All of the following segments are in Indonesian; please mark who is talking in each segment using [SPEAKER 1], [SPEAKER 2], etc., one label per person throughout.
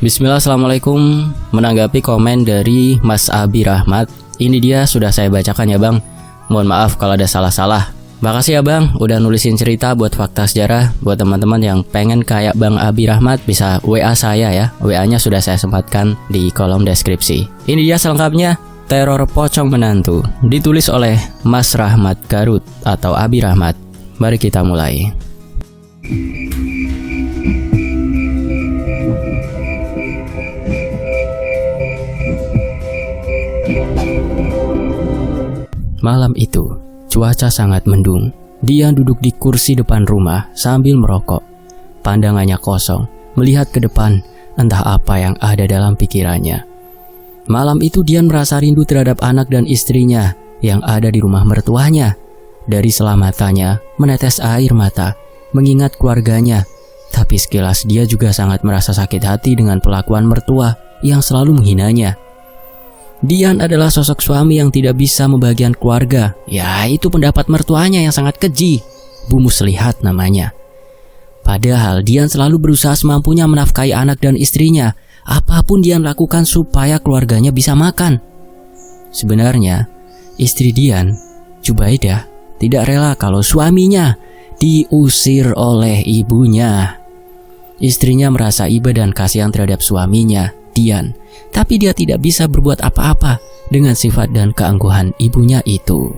[SPEAKER 1] Bismillah, assalamualaikum. Menanggapi komen dari Mas Abi Rahmat, ini dia sudah saya bacakan ya bang. Mohon maaf kalau ada salah-salah. Makasih ya bang, udah nulisin cerita buat Fakta Sejarah. Buat teman-teman yang pengen kayak Bang Abi Rahmat, bisa WA saya ya. WA-nya sudah saya sempatkan di kolom deskripsi. Ini dia selengkapnya, Teror Pocong Menantu, ditulis oleh Mas Rahmat Garut atau Abi Rahmat. Mari kita mulai. Malam itu, cuaca sangat mendung. Dia duduk di kursi depan rumah sambil merokok. Pandangannya kosong, melihat ke depan, entah apa yang ada dalam pikirannya. Malam itu Dian merasa rindu terhadap anak dan istrinya yang ada di rumah mertuanya. Dari sela matanya menetes air mata, mengingat keluarganya. Tapi sekilas dia juga sangat merasa sakit hati dengan perlakuan mertua yang selalu menghinanya. Dian adalah sosok suami yang tidak bisa membagikan keluarga. Ya, itu pendapat mertuanya yang sangat keji. Bu Muslihat namanya. Padahal Dian selalu berusaha semampunya menafkahi anak dan istrinya. Apapun Dian lakukan supaya keluarganya bisa makan. Sebenarnya, istri Dian, Jubaidah, tidak rela kalau suaminya diusir oleh ibunya. Istrinya merasa iba dan kasihan terhadap suaminya, Dian. Tapi dia tidak bisa berbuat apa-apa dengan sifat dan keangkuhan ibunya itu.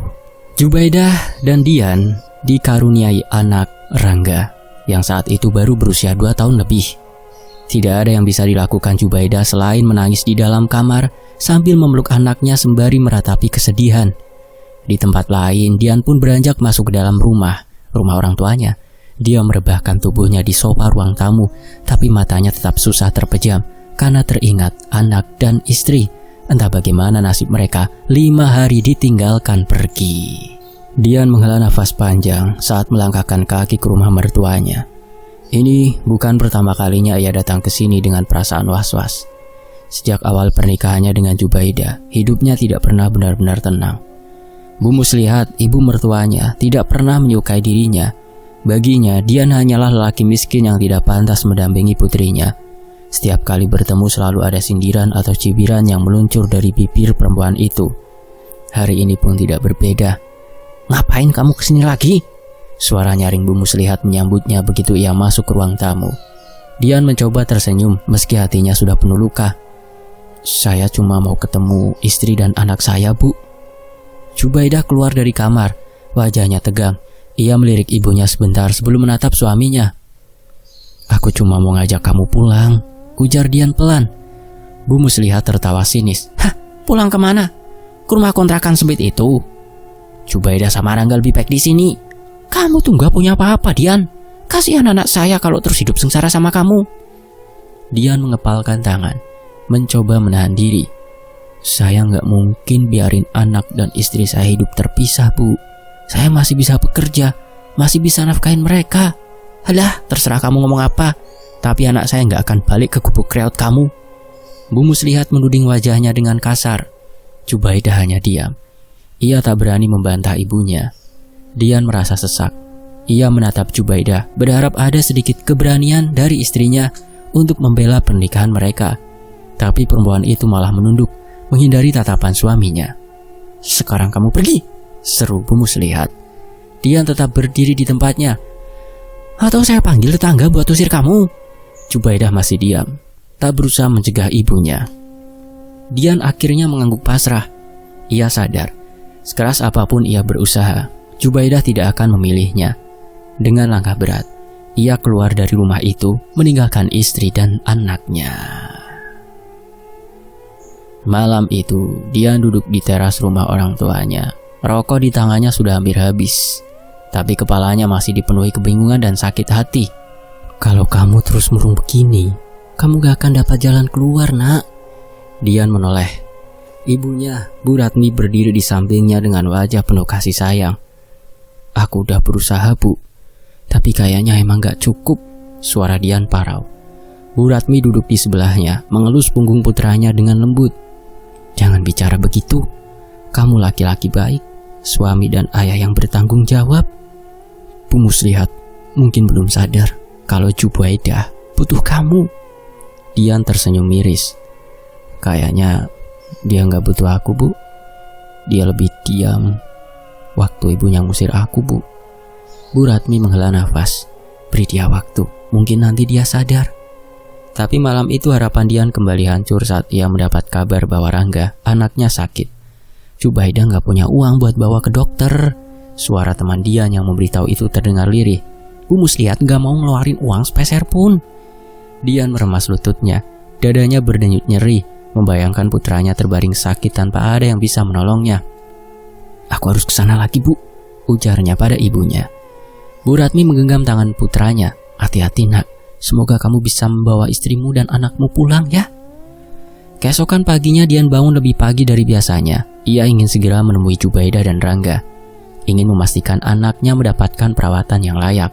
[SPEAKER 1] Jubaidah dan Dian dikaruniai anak Rangga yang saat itu baru berusia 2 tahun lebih. Tidak ada yang bisa dilakukan Jubaidah selain menangis di dalam kamar sambil memeluk anaknya sembari meratapi kesedihan. Di tempat lain, Dian pun beranjak masuk ke dalam rumah orang tuanya. Dia merebahkan tubuhnya di sofa ruang tamu, tapi matanya tetap susah terpejam karena teringat anak dan istri. Entah bagaimana nasib mereka 5 hari ditinggalkan pergi. Dian menghela nafas panjang saat melangkahkan kaki ke rumah mertuanya. Ini bukan pertama kalinya ia datang ke sini dengan perasaan was-was. Sejak awal pernikahannya dengan Jubaidah, hidupnya tidak pernah benar-benar tenang. Bu Muslihat, ibu mertuanya, tidak pernah menyukai dirinya. Baginya, Dian hanyalah lelaki miskin yang tidak pantas mendampingi putrinya. Setiap kali bertemu selalu ada sindiran atau cibiran yang meluncur dari bibir perempuan itu. Hari ini pun tidak berbeda. "Ngapain kamu kesini lagi?" Suara nyaring Bu Muslihat menyambutnya begitu ia masuk ke ruang tamu. Dian mencoba tersenyum meski hatinya sudah penuh luka. "Saya cuma mau ketemu istri dan anak saya, Bu." Jubaidah keluar dari kamar, wajahnya tegang. Ia melirik ibunya sebentar sebelum menatap suaminya. "Aku cuma mau ngajak kamu pulang," ujar Dian pelan. Bu Muslihat tertawa sinis. "Hah, pulang kemana? Ke rumah kontrakan sempit itu?" "Jubaidah sama Rangga lebih baik di sini." "Kamu tuh gak punya apa-apa, Dian. Kasihan anak saya kalau terus hidup sengsara sama kamu." Dian mengepalkan tangan, mencoba menahan diri. "Saya gak mungkin biarin anak dan istri saya hidup terpisah, Bu. Saya masih bisa bekerja, masih bisa nafkahin mereka." "Alah, terserah kamu ngomong apa. Tapi anak saya gak akan balik ke gubuk reot kamu." Bu Muslihat menuding wajahnya dengan kasar. Jubaidah hanya diam. Ia tak berani membantah ibunya. Dian merasa sesak. Ia menatap Jubaidah, berharap ada sedikit keberanian dari istrinya untuk membela pernikahan mereka. Tapi perempuan itu malah menunduk, menghindari tatapan suaminya. "Sekarang kamu pergi," seru Bu Muslihat. Dian tetap berdiri di tempatnya. "Atau saya panggil tetangga buat usir kamu?" Jubaidah masih diam, tak berusaha mencegah ibunya. Dian akhirnya mengangguk pasrah. Ia sadar, sekeras apapun ia berusaha, Jubaidah tidak akan memilihnya. Dengan langkah berat, ia keluar dari rumah itu, meninggalkan istri dan anaknya. Malam itu, Dian duduk di teras rumah orang tuanya. Rokok di tangannya sudah hampir habis, tapi kepalanya masih dipenuhi kebingungan dan sakit hati. "Kalau kamu terus murung begini, kamu gak akan dapat jalan keluar, Nak." Dian menoleh. Ibunya, Bu Ratmi, berdiri di sampingnya dengan wajah penuh kasih sayang. "Aku udah berusaha, Bu, tapi kayaknya emang gak cukup." Suara Dian parau. Bu Ratmi duduk di sebelahnya, mengelus punggung putranya dengan lembut. "Jangan bicara begitu. Kamu laki-laki baik, suami dan ayah yang bertanggung jawab." Bu Muslihat mungkin belum sadar kalau Jubaidah butuh kamu. Dian tersenyum miris. Kayaknya dia nggak butuh aku, Bu. Dia lebih diam waktu ibunya ngusir aku, Bu. Bu Ratmi menghela nafas. Beri dia waktu, mungkin nanti dia sadar. Tapi malam itu harapan Dian kembali hancur saat ia mendapat kabar bahwa Rangga, anaknya sakit. Jubaidah nggak punya uang buat bawa ke dokter. Suara teman Dian yang memberitahu itu terdengar lirih. Bu Muslihat nggak mau ngeluarin uang sepeser pun. Dian meremas lututnya, dadanya berdenyut nyeri, membayangkan putranya terbaring sakit tanpa ada yang bisa menolongnya. Aku harus kesana lagi, Bu, ujarnya pada ibunya. Bu Ratmi menggenggam tangan putranya. Hati-hati, Nak. Semoga kamu bisa membawa istrimu dan anakmu pulang ya. Keesokan paginya Dian bangun lebih pagi dari biasanya. Ia ingin segera menemui Jubaidah dan Rangga. Ingin memastikan anaknya mendapatkan perawatan yang layak.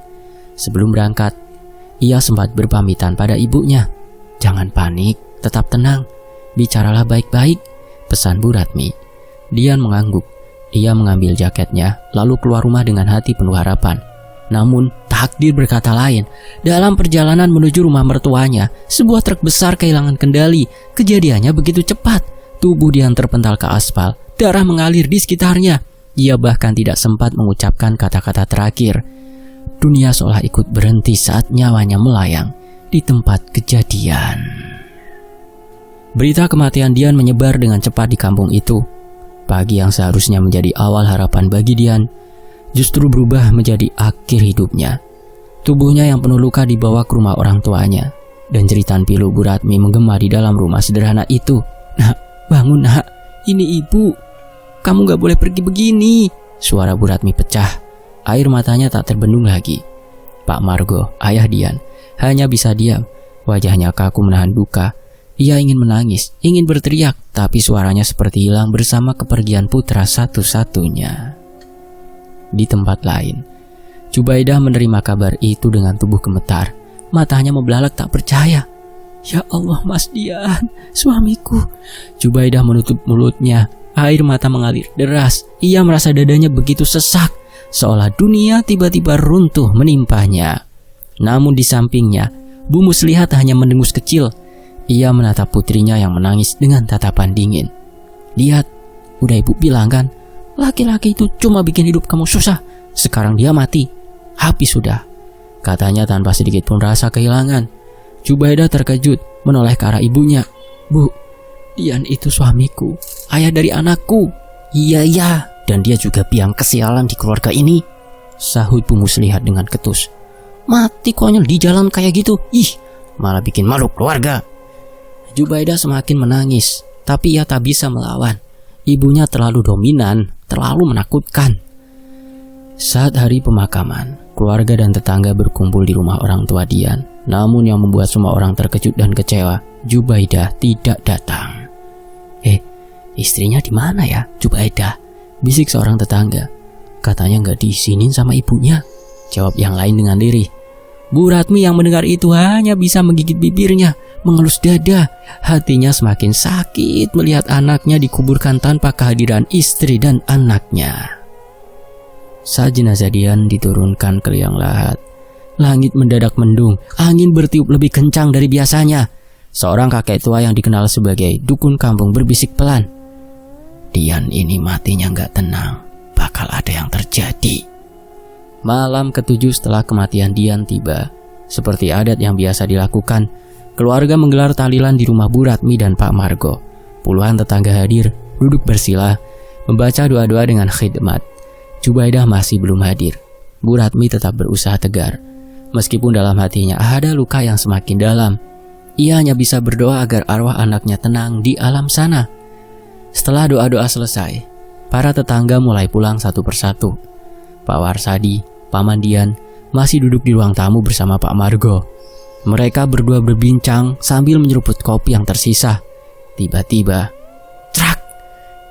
[SPEAKER 1] Sebelum berangkat, ia sempat berpamitan pada ibunya. Jangan panik, tetap tenang. Bicaralah baik-baik, pesan Bu Ratmi. Dian mengangguk. Ia mengambil jaketnya, lalu keluar rumah dengan hati penuh harapan. Namun, takdir berkata lain. Dalam perjalanan menuju rumah mertuanya, sebuah truk besar kehilangan kendali. Kejadiannya begitu cepat. Tubuh Dian terpental ke aspal. Darah mengalir di sekitarnya. Ia bahkan tidak sempat mengucapkan kata-kata terakhir. Dunia seolah ikut berhenti saat nyawanya melayang di tempat kejadian. Berita kematian Dian menyebar dengan cepat di kampung itu. Pagi yang seharusnya menjadi awal harapan bagi Dian justru berubah menjadi akhir hidupnya. Tubuhnya yang penuh luka dibawa ke rumah orang tuanya, dan jeritan pilu Bu Ratmi menggema di dalam rumah sederhana itu. Nak, bangun nak, ini ibu. Kamu gak boleh pergi begini. Suara Bu Ratmi pecah. Air matanya tak terbendung lagi. Pak Margo, ayah Dian, hanya bisa diam. Wajahnya kaku menahan duka. Ia ingin menangis, ingin berteriak, tapi suaranya seperti hilang bersama kepergian putra satu-satunya. Di tempat lain, Jubaidah menerima kabar itu dengan tubuh gemetar. Matanya membelalak tak percaya. Ya Allah, Mas Dian, suamiku. Jubaidah menutup mulutnya. Air mata mengalir deras. Ia merasa dadanya begitu sesak, seolah dunia tiba-tiba runtuh menimpanya. Namun di sampingnya, Bu Muslihat hanya mendengus kecil. Ia menatap putrinya yang menangis dengan tatapan dingin. Lihat, udah ibu bilang kan, laki-laki itu cuma bikin hidup kamu susah. Sekarang dia mati. Habis sudah, katanya tanpa sedikit pun rasa kehilangan. Jubaidah terkejut menoleh ke arah ibunya. Bu, Dian itu suamiku, ayah dari anakku. Iya, dan dia juga biang kesialan di keluarga ini, sahut Bu Muslihat dengan ketus. Mati konyol di jalan kayak gitu. Ih, malah bikin malu keluarga. Jubaidah semakin menangis, tapi ia tak bisa melawan. Ibunya terlalu dominan, terlalu menakutkan. Saat hari pemakaman, keluarga dan tetangga berkumpul di rumah orang tua Dian. Namun yang membuat semua orang terkejut dan kecewa, Jubaidah tidak datang. Istrinya di mana ya, Jubaidah? Bisik seorang tetangga. Katanya nggak diizinin sama ibunya, jawab yang lain dengan lirih. Bu Ratmi yang mendengar itu hanya bisa menggigit bibirnya, mengelus dada. Hatinya semakin sakit melihat anaknya dikuburkan tanpa kehadiran istri dan anaknya. Saat jenazah Dian diturunkan ke liang lahat, langit mendadak mendung, angin bertiup lebih kencang dari biasanya. Seorang kakek tua yang dikenal sebagai dukun kampung berbisik pelan. Dian ini matinya nggak tenang, bakal ada yang terjadi. Malam ketujuh setelah kematian Dian tiba. Seperti adat yang biasa dilakukan, keluarga menggelar tahlilan di rumah Bu Ratmi dan Pak Margo. Puluhan tetangga hadir, duduk bersila, membaca doa-doa dengan khidmat. Jubaidah masih belum hadir. Bu Ratmi tetap berusaha tegar. Meskipun dalam hatinya ada luka yang semakin dalam, ia hanya bisa berdoa agar arwah anaknya tenang di alam sana. Setelah doa-doa selesai, para tetangga mulai pulang satu persatu. Pak Warsadi, Paman Dian masih duduk di ruang tamu bersama Pak Margo. Mereka berdua berbincang sambil menyeruput kopi yang tersisa. Tiba-tiba, trak!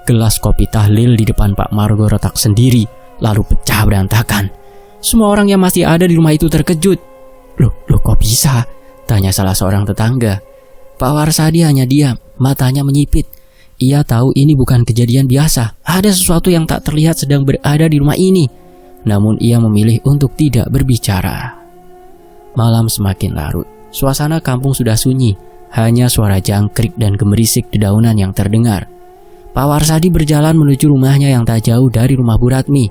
[SPEAKER 1] Gelas kopi tahlil di depan Pak Margo retak sendiri, lalu pecah berantakan. Semua orang yang masih ada di rumah itu terkejut. Loh kok bisa? Tanya salah seorang tetangga. Pak Warsadi hanya diam, matanya menyipit. Ia tahu ini bukan kejadian biasa. Ada sesuatu yang tak terlihat sedang berada di rumah ini. Namun ia memilih untuk tidak berbicara. Malam semakin larut. Suasana kampung sudah sunyi. hanya suara jangkrik dan gemerisik dedaunan yang terdengar. Pak Warsadi berjalan menuju rumahnya yang tak jauh dari rumah Bu Ratmi.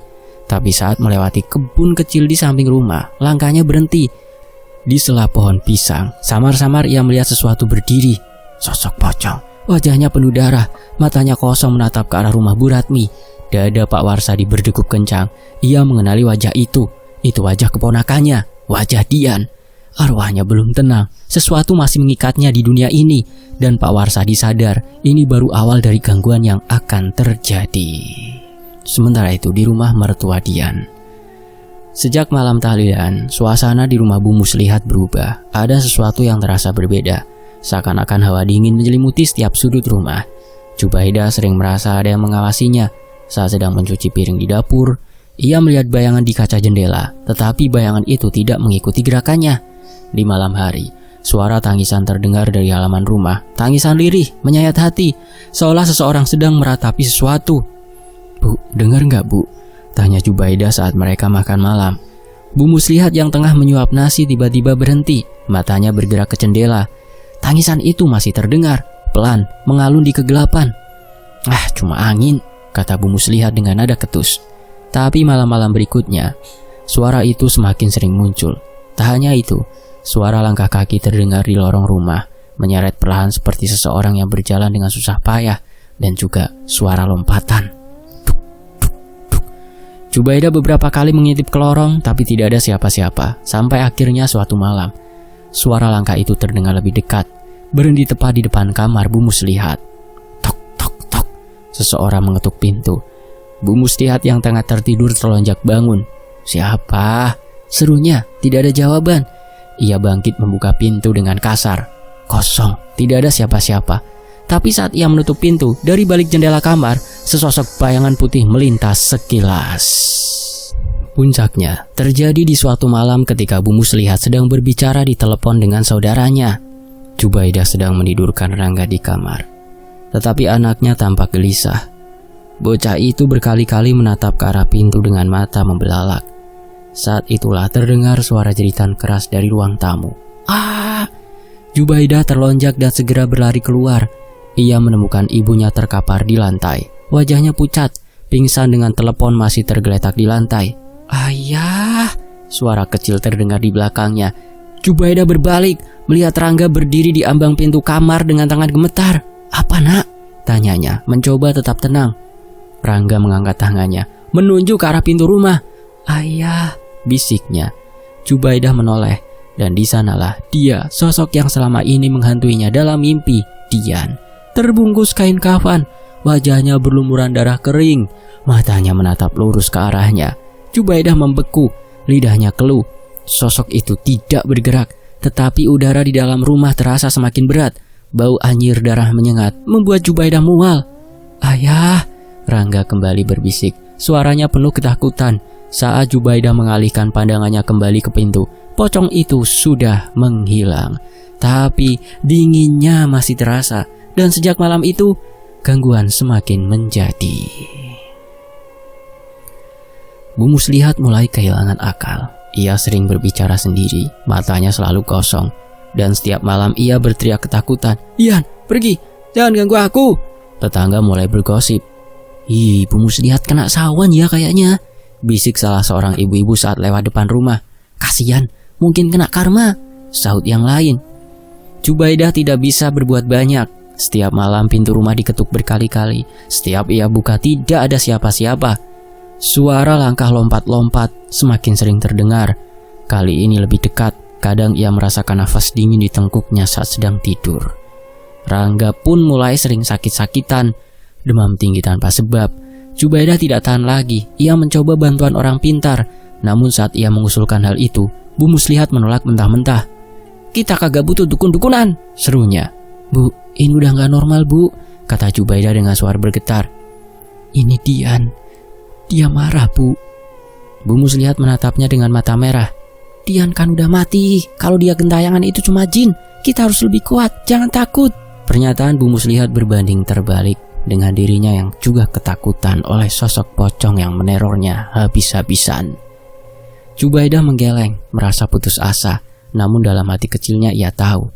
[SPEAKER 1] Tapi saat melewati kebun kecil di samping rumah, langkahnya berhenti. Di sela pohon pisang, samar-samar ia melihat sesuatu berdiri. Sosok pocong, wajahnya penuh darah, matanya kosong menatap ke arah rumah Bu Ratmi. Dada Pak Warsadi berdegup kencang. Ia mengenali wajah itu. Itu wajah keponakannya, wajah Dian. Arwahnya belum tenang, sesuatu masih mengikatnya di dunia ini. Dan Pak Warsadi sadar, ini baru awal dari gangguan yang akan terjadi. Sementara itu di rumah mertua Dian. Sejak malam tahlilan, suasana di rumah Bu Muslihat berubah. Ada sesuatu yang terasa berbeda. Seakan-akan hawa dingin menyelimuti setiap sudut rumah. Jubaidah sering merasa ada yang mengawasinya. Saat sedang mencuci piring di dapur, ia melihat bayangan di kaca jendela. Tetapi bayangan itu tidak mengikuti gerakannya. Di malam hari, suara tangisan terdengar dari halaman rumah. Tangisan lirih, menyayat hati, seolah seseorang sedang meratapi sesuatu. "Bu, dengar nggak Bu?" tanya Jubaidah saat mereka makan malam. Bu Muslihat yang tengah menyuap nasi tiba-tiba berhenti. Matanya bergerak ke jendela. Tangisan itu masih terdengar, pelan, mengalun di kegelapan. "Ah, cuma angin," kata Bu Muslihat dengan nada ketus. Tapi malam-malam berikutnya, suara itu semakin sering muncul. Tak hanya itu, suara langkah kaki terdengar di lorong rumah, menyeret perlahan seperti seseorang yang berjalan dengan susah payah, dan juga suara lompatan. Duk, duk, duk. Jubaidah beberapa kali mengintip ke lorong, tapi tidak ada siapa-siapa. Sampai akhirnya suatu malam, suara langkah itu terdengar lebih dekat, berhenti tepat di depan kamar Bu Muslihat. Tok, tok, tok. Seseorang mengetuk pintu. Bu Muslihat yang tengah tertidur terlonjak bangun. "Siapa?" serunya. Tidak ada jawaban. Ia bangkit membuka pintu dengan kasar. Kosong, tidak ada siapa-siapa. Tapi saat ia menutup pintu, dari balik jendela kamar, sesosok bayangan putih melintas sekilas. Puncaknya terjadi di suatu malam ketika Bu Muslihat sedang berbicara di telepon dengan saudaranya. Jubaidah sedang menidurkan Rangga di kamar. Tetapi anaknya tampak gelisah. Bocah itu berkali-kali menatap ke arah pintu dengan mata membelalak. Saat itulah terdengar suara jeritan keras dari ruang tamu. "Ah!" Jubaidah terlonjak dan segera berlari keluar. Ia menemukan ibunya terkapar di lantai. Wajahnya pucat, pingsan dengan telepon masih tergeletak di lantai. "Ayah!" Suara kecil terdengar di belakangnya. Jubaidah berbalik, melihat Rangga berdiri di ambang pintu kamar dengan tangan gemetar. "Apa nak?" tanyanya, mencoba tetap tenang. Rangga mengangkat tangannya, menunjuk ke arah pintu rumah. "Ayah," bisiknya. Jubaidah menoleh, dan di sanalah dia, sosok yang selama ini menghantuinya dalam mimpi, Dian. Terbungkus kain kafan, wajahnya berlumuran darah kering, matanya menatap lurus ke arahnya. Jubaidah membeku, lidahnya keluh. Sosok itu tidak bergerak, tetapi udara di dalam rumah terasa semakin berat. Bau anyir darah menyengat membuat Jubaidah mual. "Ayah," Rangga kembali berbisik, suaranya penuh ketakutan. Saat Jubaidah mengalihkan pandangannya kembali ke pintu, pocong itu sudah menghilang. Tapi dinginnya masih terasa, dan sejak malam itu, gangguan semakin menjadi. Bu Muslihat mulai kehilangan akal. Ia sering berbicara sendiri, matanya selalu kosong. Dan setiap malam ia berteriak ketakutan, "Dian, pergi, jangan ganggu aku." Tetangga mulai bergosip, "Ih, Bu Muslihat kena sawan ya kayaknya," bisik salah seorang ibu-ibu saat lewat depan rumah. "Kasian, mungkin kena karma," sahut yang lain. Jubaidah tidak bisa berbuat banyak. Setiap malam pintu rumah diketuk berkali-kali. Setiap ia buka tidak ada siapa-siapa. Suara langkah lompat-lompat semakin sering terdengar. Kali ini lebih dekat. Kadang ia merasakan nafas dingin di tengkuknya saat sedang tidur. Rangga pun mulai sering sakit-sakitan, demam tinggi tanpa sebab. Jubaidah tidak tahan lagi. Ia mencoba bantuan orang pintar. Namun saat ia mengusulkan hal itu, Bu Muslihat menolak mentah-mentah. "Kita kagak butuh dukun-dukunan," serunya. "Bu, ini udah gak normal Bu," kata Jubaidah dengan suara bergetar. "Ini Dian. Dia marah Bu." Bu Muslihat menatapnya dengan mata merah. "Dian kan udah mati. Kalau dia gentayangan itu cuma jin. Kita harus lebih kuat, jangan takut." Pernyataan Bu Muslihat berbanding terbalik dengan dirinya yang juga ketakutan oleh sosok pocong yang menerornya habis-habisan. Jubaidah menggeleng, merasa putus asa. Namun dalam hati kecilnya ia tahu,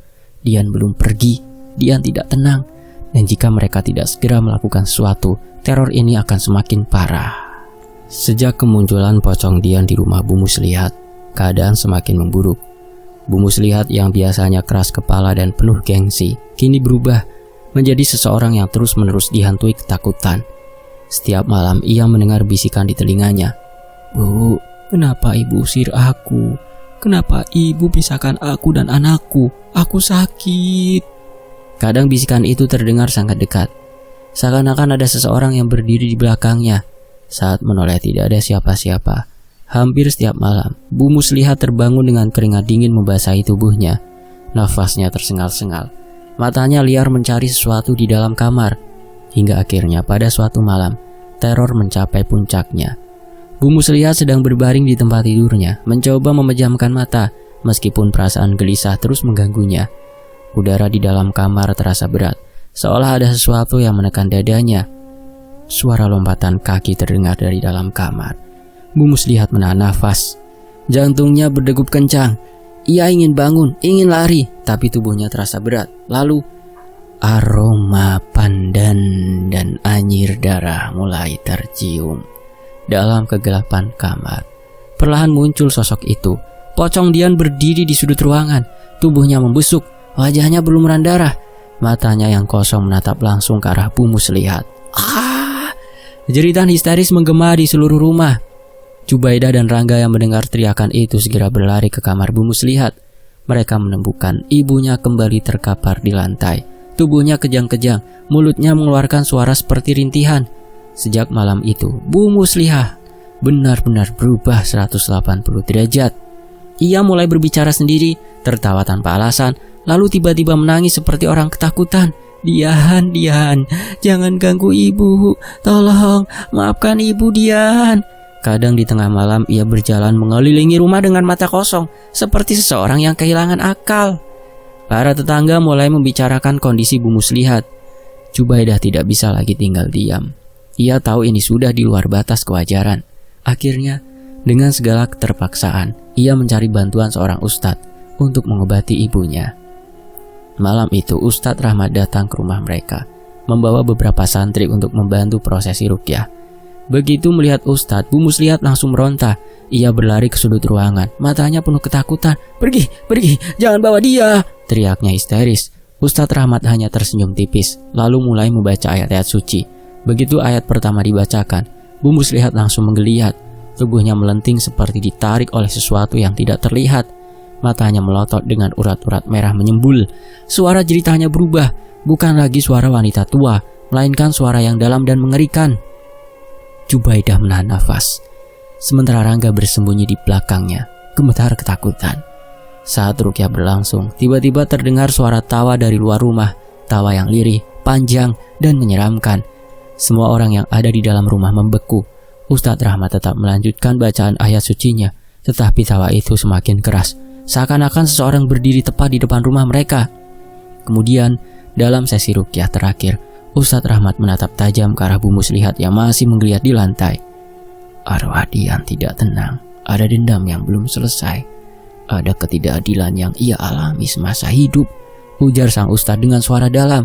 [SPEAKER 1] Dian belum pergi, Dian tidak tenang. Dan jika mereka tidak segera melakukan sesuatu, teror ini akan semakin parah. Sejak kemunculan pocong Dian di rumah Bu Muslihat, keadaan semakin memburuk. Bu Muslihat yang biasanya keras kepala dan penuh gengsi, kini berubah menjadi seseorang yang terus-menerus dihantui ketakutan. Setiap malam ia mendengar bisikan di telinganya. "Bu, kenapa ibu usir aku? Kenapa ibu pisahkan aku dan anakku? Aku sakit." Kadang bisikan itu terdengar sangat dekat, seakan-akan ada seseorang yang berdiri di belakangnya. Saat menoleh tidak ada siapa-siapa. Hampir setiap malam, Bu Muslihat terbangun dengan keringat dingin membasahi tubuhnya. Nafasnya tersengal-sengal. Matanya liar mencari sesuatu di dalam kamar. Hingga akhirnya pada suatu malam, teror mencapai puncaknya. Bu Muslihat sedang berbaring di tempat tidurnya, mencoba memejamkan mata, meskipun perasaan gelisah terus mengganggunya. Udara di dalam kamar terasa berat, seolah ada sesuatu yang menekan dadanya. Suara lompatan kaki terdengar dari dalam kamar. Bu Muslihat menahan nafas. Jantungnya berdegup kencang. Ia ingin bangun, ingin lari, tapi tubuhnya terasa berat. Lalu, aroma pandan dan anyir darah mulai tercium. Dalam kegelapan kamar, perlahan muncul sosok itu. Pocong Dian berdiri di sudut ruangan. Tubuhnya membusuk, wajahnya berlumuran darah. Matanya yang kosong menatap langsung ke arah Bu Muslihat. Jeritan histeris menggema di seluruh rumah. Jubaidah dan Rangga yang mendengar teriakan itu segera berlari ke kamar Bu Muslihat. Mereka menemukan ibunya kembali terkapar di lantai. Tubuhnya kejang-kejang, mulutnya mengeluarkan suara seperti rintihan. Sejak malam itu, Bu Muslihat benar-benar berubah 180 derajat. Ia mulai berbicara sendiri, tertawa tanpa alasan, lalu tiba-tiba menangis seperti orang ketakutan. Dian, jangan ganggu ibu. Tolong, maafkan ibu, Dian." Kadang di tengah malam ia berjalan mengelilingi rumah dengan mata kosong, seperti seseorang yang kehilangan akal. Para tetangga mulai membicarakan kondisi Bu Muslihat. Jubaidah tidak bisa lagi tinggal diam. Ia tahu ini sudah di luar batas kewajaran. Akhirnya, dengan segala keterpaksaan, ia mencari bantuan seorang ustadz untuk mengobati ibunya. Malam itu Ustadz Rahmat datang ke rumah mereka, membawa beberapa santri untuk membantu prosesi ruqyah. Begitu melihat Ustadz, Bu Muslihat langsung meronta. Ia berlari ke sudut ruangan, matanya penuh ketakutan. Pergi, jangan bawa dia!" teriaknya histeris. Ustadz Rahmat hanya tersenyum tipis, lalu mulai membaca ayat-ayat suci. Begitu ayat pertama dibacakan, Bu Muslihat langsung menggeliat. Tubuhnya melenting seperti ditarik oleh sesuatu yang tidak terlihat. Matanya melotot dengan urat-urat merah menyembul. Suara jeritanya berubah, bukan lagi suara wanita tua, melainkan suara yang dalam dan mengerikan. Jubaidah menahan nafas, sementara Rangga bersembunyi di belakangnya, gemetar ketakutan. Saat ruqyah berlangsung, tiba-tiba terdengar suara tawa dari luar rumah, tawa yang lirih, panjang, dan menyeramkan. Semua orang yang ada di dalam rumah membeku. Ustadz Rahmat tetap melanjutkan bacaan ayat sucinya, tetapi tawa itu semakin keras, seakan-akan seseorang berdiri tepat di depan rumah mereka. Kemudian, dalam sesi ruqyah terakhir, Ustadz Rahmat menatap tajam ke arah Bu Muslihat yang masih menggeliat di lantai. "Arwah Dian tidak tenang, ada dendam yang belum selesai, ada ketidakadilan yang ia alami semasa hidup," ujar sang ustadz dengan suara dalam.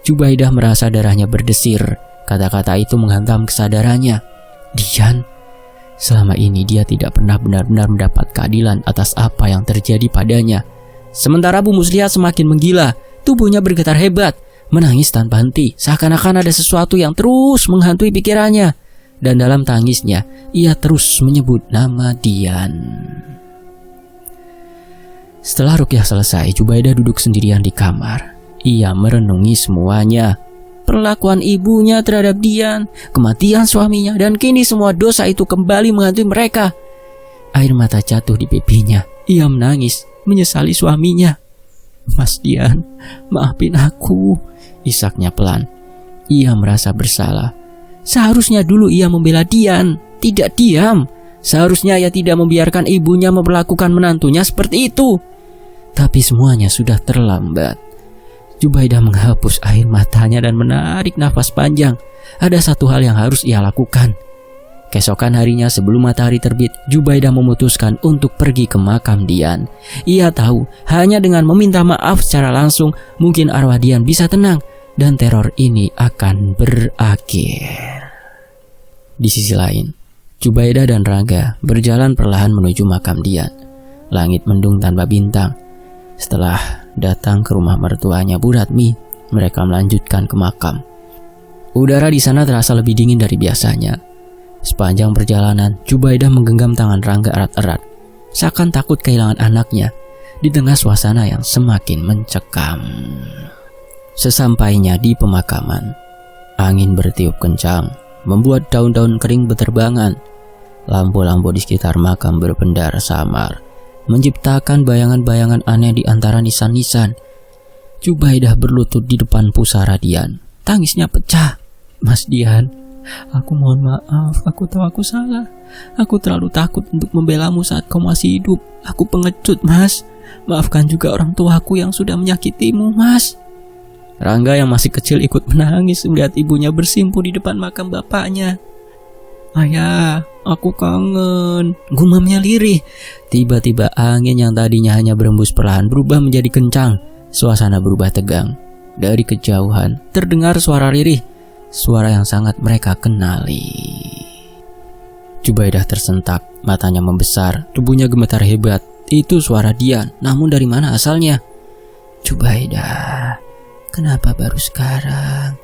[SPEAKER 1] Jubaidah merasa darahnya berdesir. Kata-kata itu menghantam kesadarannya. Dian, selama ini dia tidak pernah benar-benar mendapat keadilan atas apa yang terjadi padanya. Sementara Bu Muslihat semakin menggila, tubuhnya bergetar hebat, menangis tanpa henti, seakan-akan ada sesuatu yang terus menghantui pikirannya. Dan dalam tangisnya, ia terus menyebut nama Dian. Setelah ruqyah selesai, Jubaidah duduk sendirian di kamar. Ia merenungi semuanya. Perlakuan ibunya terhadap Dian, kematian suaminya, dan kini semua dosa itu kembali menghantui mereka. Air mata jatuh di pipinya. Ia menangis, menyesali suaminya. "Mas Dian, maafin aku," isaknya pelan. Ia merasa bersalah. Seharusnya dulu ia membela Dian, tidak diam. Seharusnya ia tidak membiarkan ibunya memperlakukan menantunya seperti itu. Tapi semuanya sudah terlambat. Jubaidah menghapus air matanya dan menarik nafas panjang. Ada satu hal yang harus ia lakukan. Keesokan harinya sebelum matahari terbit, Jubaidah memutuskan untuk pergi ke makam Dian. Ia tahu hanya dengan meminta maaf secara langsung mungkin arwah Dian bisa tenang dan teror ini akan berakhir. Di sisi lain, Jubaidah dan Rangga berjalan perlahan menuju makam Dian. Langit mendung tanpa bintang. Setelah datang ke rumah mertuanya Bu Ratmi, mereka melanjutkan ke makam. Udara di sana terasa lebih dingin dari biasanya. Sepanjang perjalanan, Jubaidah menggenggam tangan Rangga erat-erat, seakan takut kehilangan anaknya di tengah suasana yang semakin mencekam. Sesampainya di pemakaman, angin bertiup kencang, membuat daun-daun kering berterbangan. Lampu-lampu di sekitar makam berpendar samar, menciptakan bayangan-bayangan aneh di antara nisan-nisan. Jubaidah berlutut di depan pusara Dian. Tangisnya pecah. "Mas Dian, aku mohon maaf, aku tahu aku salah. Aku terlalu takut untuk membelamu saat kau masih hidup. Aku pengecut, Mas. Maafkan juga orang tuaku yang sudah menyakitimu, Mas." Rangga yang masih kecil ikut menangis melihat ibunya bersimpuh di depan makam bapaknya. "Ayah, aku kangen," gumamnya lirih. Tiba-tiba angin yang tadinya hanya berembus perlahan berubah menjadi kencang. Suasana berubah tegang. Dari kejauhan terdengar suara lirih, suara yang sangat mereka kenali. Jubaidah tersentak, matanya membesar, tubuhnya gemetar hebat. Itu suara Dian, namun dari mana asalnya? "Jubaidah, kenapa baru sekarang?"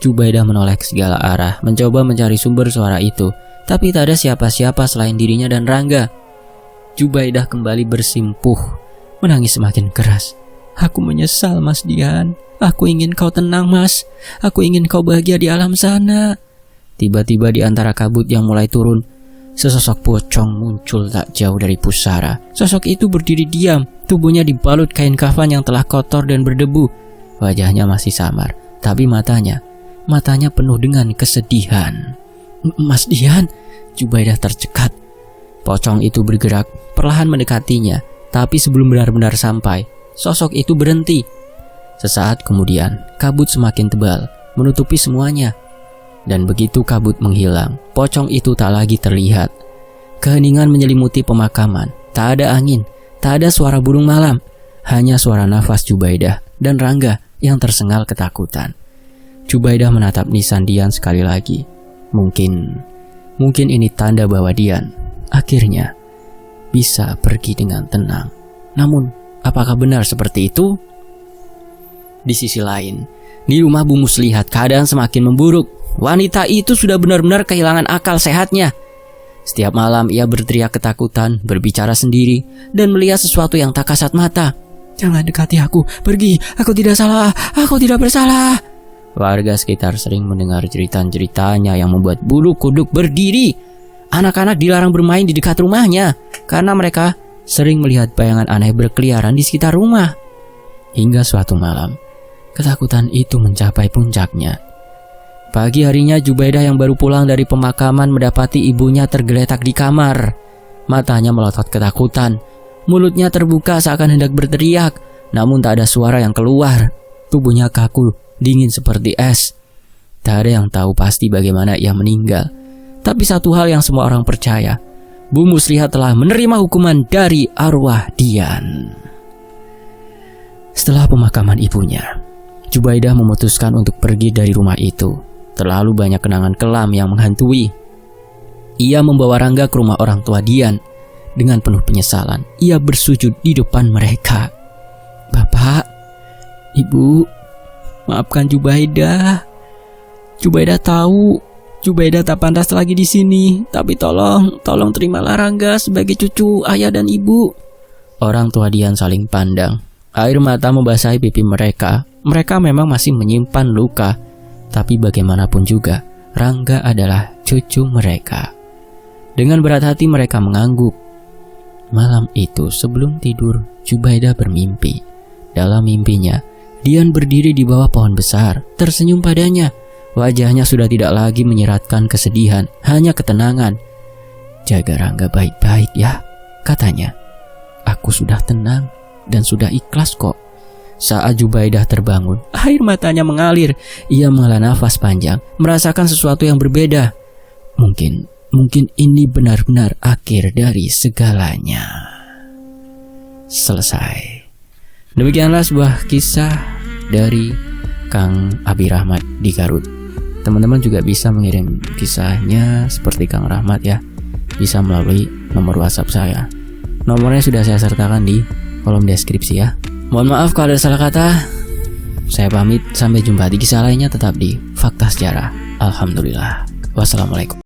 [SPEAKER 1] Jubaidah menoleh ke segala arah, mencoba mencari sumber suara itu, tapi tak ada siapa-siapa selain dirinya dan Rangga. Jubaidah kembali bersimpuh, menangis semakin keras. "Aku menyesal, Mas Dian. Aku ingin kau tenang, Mas. Aku ingin kau bahagia di alam sana." Tiba-tiba di antara kabut yang mulai turun, sesosok pocong muncul tak jauh dari pusara. Sosok itu berdiri diam, tubuhnya dibalut kain kafan yang telah kotor dan berdebu. Wajahnya masih samar, tapi matanya penuh dengan kesedihan. "Mas Dian," Jubaidah tercekat. Pocong itu bergerak, perlahan mendekatinya, tapi sebelum benar-benar sampai, sosok itu berhenti. Sesaat kemudian, kabut semakin tebal, menutupi semuanya. Dan begitu kabut menghilang, pocong itu tak lagi terlihat. Keheningan menyelimuti pemakaman, tak ada angin, tak ada suara burung malam, hanya suara nafas Jubaidah dan Rangga yang tersengal ketakutan. Jubaidah menatap nisan Dian sekali lagi. Mungkin ini tanda bahwa Dian akhirnya bisa pergi dengan tenang. Namun, apakah benar seperti itu? Di sisi lain, di rumah Bu Muslihat keadaan semakin memburuk. Wanita itu sudah benar-benar kehilangan akal sehatnya. Setiap malam ia berteriak ketakutan, berbicara sendiri, dan melihat sesuatu yang tak kasat mata. "Jangan dekati aku, pergi, aku tidak salah, aku tidak bersalah." Warga sekitar sering mendengar cerita-ceritanya yang membuat bulu kuduk berdiri. Anak-anak dilarang bermain di dekat rumahnya karena mereka sering melihat bayangan aneh berkeliaran di sekitar rumah. Hingga suatu malam, ketakutan itu mencapai puncaknya. Pagi harinya Jubaidah yang baru pulang dari pemakaman mendapati ibunya tergeletak di kamar. Matanya melotot ketakutan, mulutnya terbuka seakan hendak berteriak, namun tak ada suara yang keluar. Tubuhnya kaku, dingin seperti es. Tak ada yang tahu pasti bagaimana ia meninggal. Tapi satu hal yang semua orang percaya, Bu Muslihat telah menerima hukuman dari arwah Dian. Setelah pemakaman ibunya, Jubaidah memutuskan untuk pergi dari rumah itu. Terlalu banyak kenangan kelam yang menghantui. Ia membawa Rangga ke rumah orang tua Dian. Dengan penuh penyesalan, ia bersujud di depan mereka. "Bapak, Ibu, maafkan Jubaidah. Jubaidah tahu Jubaidah tak pantas lagi di sini, tapi tolong terimalah Rangga sebagai cucu ayah dan ibu." Orang tua Dian saling pandang. Air mata membasahi pipi mereka. Mereka memang masih menyimpan luka, tapi bagaimanapun juga, Rangga adalah cucu mereka. Dengan berat hati mereka mengangguk. Malam itu sebelum tidur, Jubaidah bermimpi. Dalam mimpinya, Dian berdiri di bawah pohon besar, tersenyum padanya. Wajahnya sudah tidak lagi menyiratkan kesedihan, hanya ketenangan. "Jaga Rangga baik-baik ya," katanya. "Aku sudah tenang dan sudah ikhlas kok." Saat Jubaidah terbangun, air matanya mengalir. Ia menghela nafas panjang, merasakan sesuatu yang berbeda. mungkin ini benar-benar akhir dari segalanya. Selesai. Demikianlah sebuah kisah dari Kang Abi Rahmat di Garut. Teman-teman juga bisa mengirim kisahnya seperti Kang Rahmat ya, bisa melalui nomor WhatsApp saya. Nomornya sudah saya sertakan di kolom deskripsi ya. Mohon maaf kalau ada salah kata. Saya pamit, sampai jumpa di kisah lainnya tetap di Fakta Sejarah. Alhamdulillah. Wassalamualaikum.